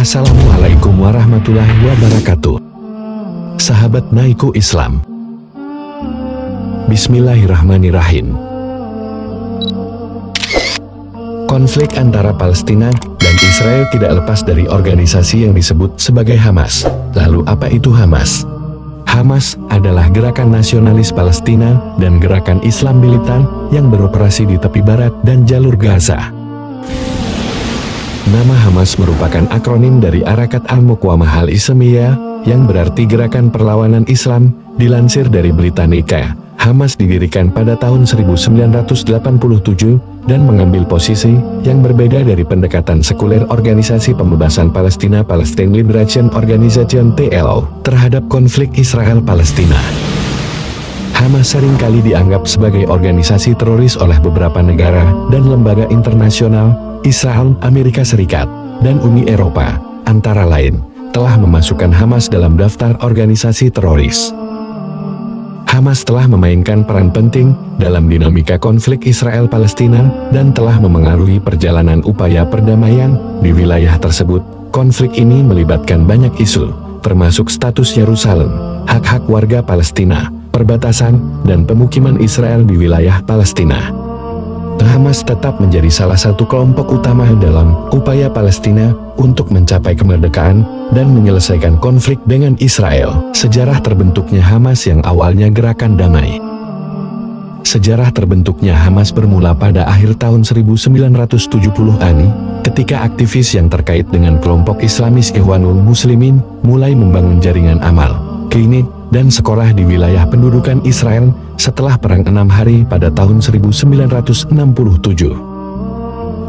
Assalamualaikum warahmatullahi wabarakatuh. Sahabat Naiku Islam, Bismillahirrahmanirrahim. Konflik antara Palestina dan Israel tidak lepas dari organisasi yang disebut sebagai Hamas. Lalu apa itu Hamas? Hamas adalah gerakan nasionalis Palestina dan gerakan Islam militan yang beroperasi di tepi barat dan jalur Gaza. Nama Hamas merupakan akronim dari Harakat Al-Muqawamah Al-Islamiyah, yang berarti Gerakan Perlawanan Islam. Dilansir dari Britannica, Hamas didirikan pada tahun 1987 dan mengambil posisi yang berbeda dari pendekatan sekuler Organisasi Pembebasan Palestina Palestine Liberation Organization (PLO) terhadap konflik Israel-Palestina. Hamas seringkali dianggap sebagai organisasi teroris oleh beberapa negara dan lembaga internasional. Israel, Amerika Serikat, dan Uni Eropa, antara lain, telah memasukkan Hamas dalam daftar organisasi teroris. Hamas telah memainkan peran penting dalam dinamika konflik Israel-Palestina dan telah memengaruhi perjalanan upaya perdamaian di wilayah tersebut. Konflik ini melibatkan banyak isu, termasuk status Yerusalem, hak-hak warga Palestina, perbatasan, dan pemukiman Israel di wilayah Palestina. Hamas tetap menjadi salah satu kelompok utama dalam upaya Palestina untuk mencapai kemerdekaan dan menyelesaikan konflik dengan Israel. Sejarah terbentuknya Hamas yang awalnya gerakan damai. Sejarah terbentuknya Hamas bermula pada akhir tahun 1970-an, ketika aktivis yang terkait dengan kelompok Islamis Ikhwanul Muslimin mulai membangun jaringan amal, klinik, dan sekolah di wilayah pendudukan Israel setelah Perang 6 Hari pada tahun 1967.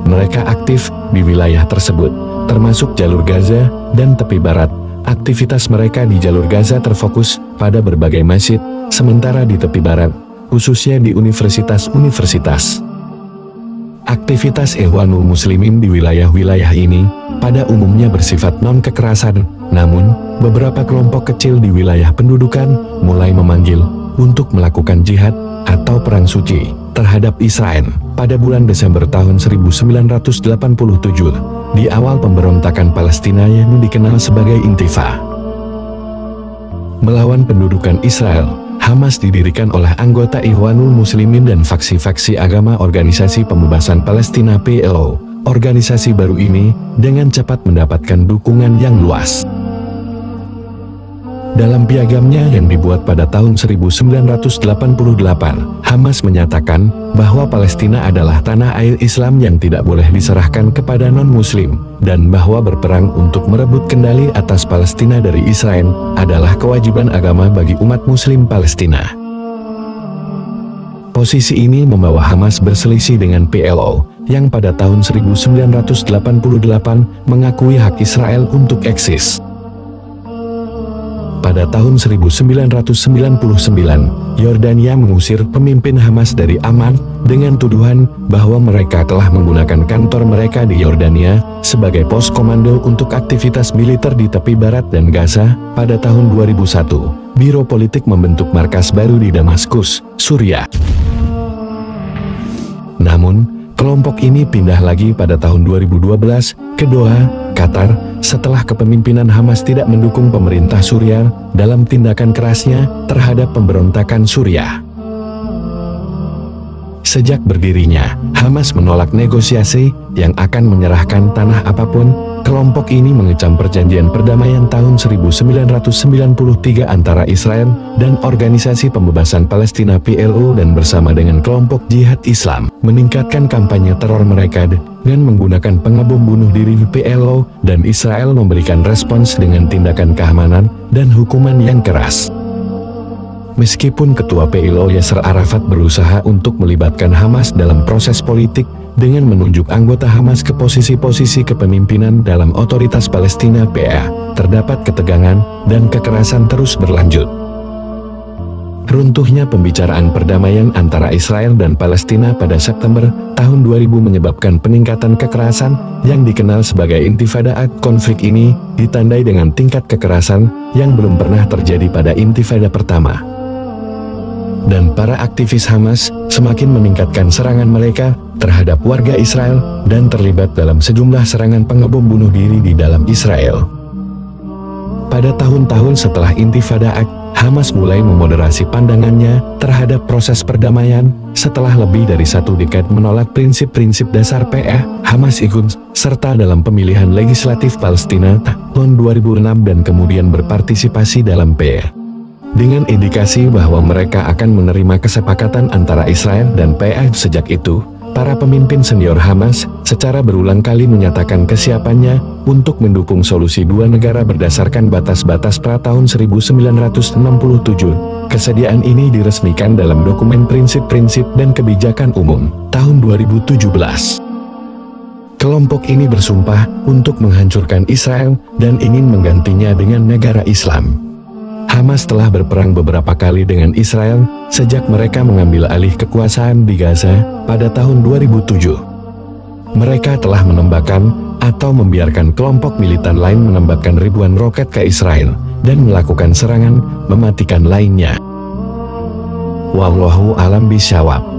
Mereka aktif di wilayah tersebut, termasuk jalur Gaza dan tepi barat. Aktivitas mereka di jalur Gaza terfokus pada berbagai masjid, sementara di tepi barat, khususnya di universitas-universitas. Aktivitas Ikhwanul Muslimin di wilayah-wilayah ini pada umumnya bersifat non-kekerasan, namun beberapa kelompok kecil di wilayah pendudukan mulai memanggil untuk melakukan jihad atau perang suci terhadap Israel. Pada bulan Desember tahun 1987, di awal pemberontakan Palestina yang dikenal sebagai Intifah melawan pendudukan Israel, Hamas didirikan oleh anggota Ikhwanul Muslimin dan faksi-faksi agama Organisasi Pembebasan Palestina (PLO). Organisasi baru ini dengan cepat mendapatkan dukungan yang luas. Dalam piagamnya yang dibuat pada tahun 1988, Hamas menyatakan bahwa Palestina adalah tanah air Islam yang tidak boleh diserahkan kepada non-Muslim, dan bahwa berperang untuk merebut kendali atas Palestina dari Israel adalah kewajiban agama bagi umat Muslim Palestina. Posisi ini membawa Hamas berselisih dengan PLO, yang pada tahun 1988 mengakui hak Israel untuk eksis. Pada tahun 1999, Yordania mengusir pemimpin Hamas dari Amman dengan tuduhan bahwa mereka telah menggunakan kantor mereka di Yordania sebagai pos komando untuk aktivitas militer di tepi barat dan Gaza. Pada tahun 2001, Biro Politik membentuk markas baru di Damaskus, Suriah. Namun, kelompok ini pindah lagi pada tahun 2012 ke Doha, Qatar, setelah kepemimpinan Hamas tidak mendukung pemerintah Suriah dalam tindakan kerasnya terhadap pemberontakan Suriah. Sejak berdirinya, Hamas menolak negosiasi yang akan menyerahkan tanah apapun. Kelompok ini mengecam perjanjian perdamaian tahun 1993 antara Israel dan Organisasi Pembebasan Palestina (PLO) dan bersama dengan kelompok Jihad Islam meningkatkan kampanye teror mereka dengan menggunakan pengebom bunuh diri. PLO dan Israel memberikan respons dengan tindakan keamanan dan hukuman yang keras. Meskipun Ketua PLO Yasser Arafat berusaha untuk melibatkan Hamas dalam proses politik dengan menunjuk anggota Hamas ke posisi-posisi kepemimpinan dalam otoritas Palestina (PA), terdapat ketegangan dan kekerasan terus berlanjut. Runtuhnya pembicaraan perdamaian antara Israel dan Palestina pada September tahun 2000 menyebabkan peningkatan kekerasan yang dikenal sebagai Intifada. Konflik ini ditandai dengan tingkat kekerasan yang belum pernah terjadi pada Intifada pertama. Dan para aktivis Hamas semakin meningkatkan serangan mereka terhadap warga Israel dan terlibat dalam sejumlah serangan pengebom bunuh diri di dalam Israel. Pada tahun-tahun setelah Intifada Aksa, Hamas mulai memoderasi pandangannya terhadap proses perdamaian. Setelah lebih dari 1 dekade menolak prinsip-prinsip dasar PA, Hamas ikut serta dalam pemilihan legislatif Palestina tahun 2006 dan kemudian berpartisipasi dalam PA. Dengan indikasi bahwa mereka akan menerima kesepakatan antara Israel dan PA. Sejak itu, para pemimpin senior Hamas secara berulang kali menyatakan kesiapannya untuk mendukung solusi dua negara berdasarkan batas-batas pra tahun 1967. Kesediaan ini diresmikan dalam dokumen prinsip-prinsip dan kebijakan umum tahun 2017. Kelompok ini bersumpah untuk menghancurkan Israel dan ingin menggantinya dengan negara Islam. Hamas telah berperang beberapa kali dengan Israel sejak mereka mengambil alih kekuasaan di Gaza pada tahun 2007. Mereka telah menembakkan atau membiarkan kelompok militan lain menembakkan ribuan roket ke Israel dan melakukan serangan mematikan lainnya. Wallahu a'lam bishawab.